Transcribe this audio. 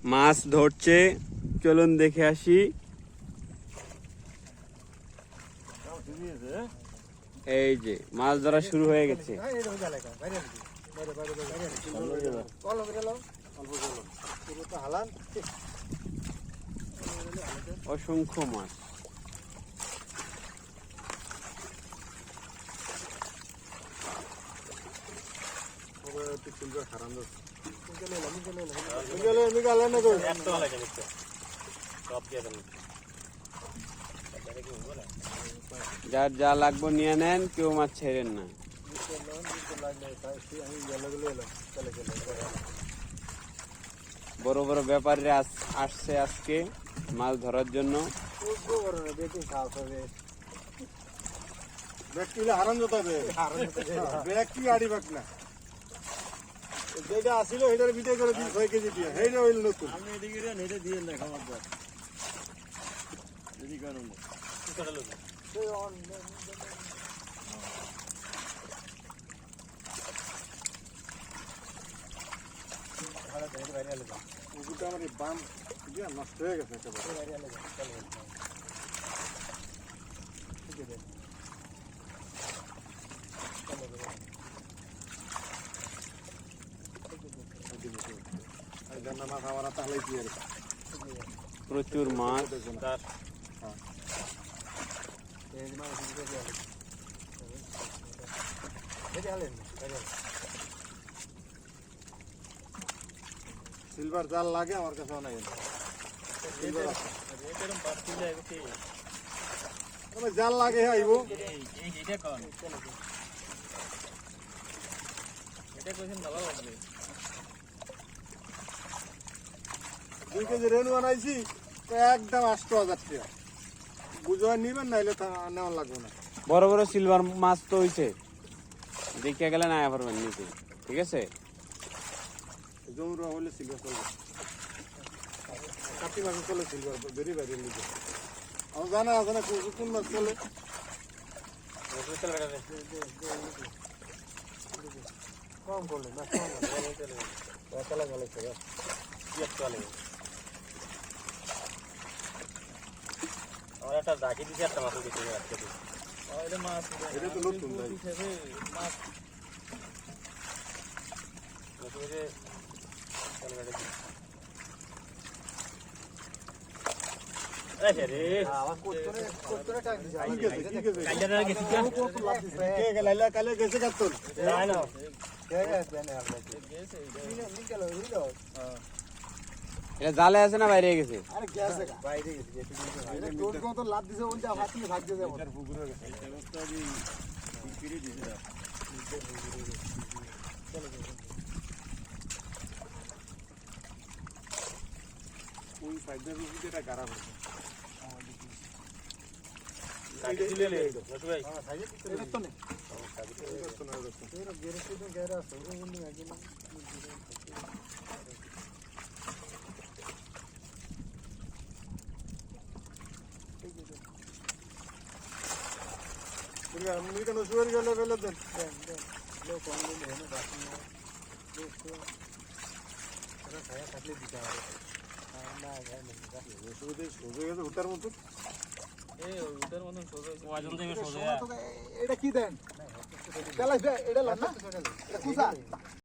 মাছ ধরছে, চলুন দেখে আসি। এই যে মাছ ধরা শুরু হয়ে গেছে। অসংখ্য মাছ। যার যা লাগবে নিয়ে নেন, কেউ মাছ ছেড়েন না। বড় বড় ব্যাপারীরা আসছে আজকে মাছ ধরার জন্য। যেটা আসিল সেটার ভিতরে করে 6 কেজি দিয়ে সেইটা হইল নতুন। আমি এদিকে নেটে দিয়ে না খাবার দাও এদিকে কারণ কি করে লোক সেই অন ভালো ধরে বাইরে আলো ওগুলো আমার এই বাম দিয়ে নষ্ট হয়ে গেছে একেবারে বাইরে আলো চলো ঠিক আছে প্রচুর মাছ। সিলভার জাল লাগে আমার কাছে অনেক জাল লাগে আইব 2 কেজি রেনু আনাইছি একদম 8,000 টাকা বুঝা নিবেন নাইলে নেওয়া লাগবে না। বড় বড় সিলভার মাছ তো হইছে, দেখে গেলে না পারবেন নিতে। ঠিক আছে, জমুরা হলে সিলভার চলবে, কাটি মাছ চলে সিলভার বেরি বাইরে নিতে আমার জানা আছে না কোন মাছ চলে। কম করলে না চলে গেলে চলে আমার একটা দাগি দিছে একটা মাছ দিতে রাখতে দিই এটা মাছ এটা তো নতুন ভাই মাছ ওরে চল গাড়ি আরে রে আবার কোত্তরে টাক দিছে কি গেছে কাইলারে গেছি কত লাভ দিছে কে গেলাইলা কালে গেছে কাতল না না কে জানে আর গেছে নিকালো হইলো এটা জালে আছে না বাইরে গেছে? আরে গেছে বাইরে গেছে এটা তোর কত লাভ দিছে বলতে হাত নিয়ে ভাগ দিয়ে যাবো এটার পুকুরে গেছে এই ব্যবস্থা দি বিক্রি দিছে না চলো ওই সাইডের রুটি এটা গারা হচ্ছে কাটি দিলে রসু ভাই হ্যাঁ সাইডে এটা তো নেই কাটি দিলে তো না রসু এর গেরেছে তো গেরা আছে ওই বন্ধু আগে না আমি কেন শুয়ে গেলে বেলে দেন লোক অনলাইন হয় না বাকি দেখো এরা খায়া থাকলে দিতে হবে না গায় না শুধু সোজা গেছে উঠার মতো এই উটার মতন সোজা ওজন থেকে সোজা এটা কি দেন চালাই এটা লাভ না এটা কুসা